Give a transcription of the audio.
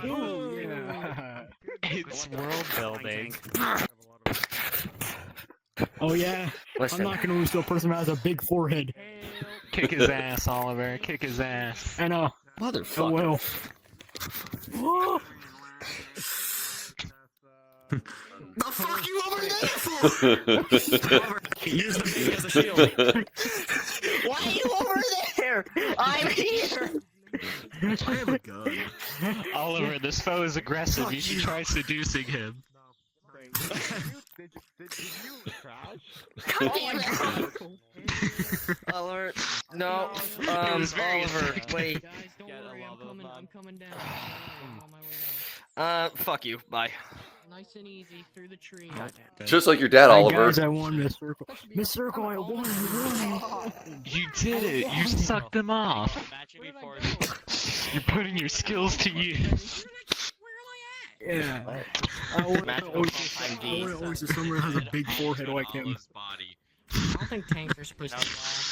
Ooh, yeah. It's world building. Oh yeah. Listen. I'm not gonna lose to a person who has a big forehead. Kick his ass, Oliver. Kick his ass. I know. Motherfucker. I will. The fuck you over there for? Use the bee as a shield. Why are you over there? I'm here. I have a gun. Oliver, this foe is aggressive. You should try seducing him. Did you crash? God damn it. Oliver, no. Oliver, wait. Guys, don't worry. I'm coming down. I'm on my way down. Fuck you. Bye. Nice and easy through the tree. Just like your dad, Hi, Oliver. guys, I won Miss Circle. Miss Circle, I won. You did it. You sucked them off. You're putting your skills to use. Yeah. I want to always somewhere has a big forehead like him. Body. I don't think tanks are supposed to fly.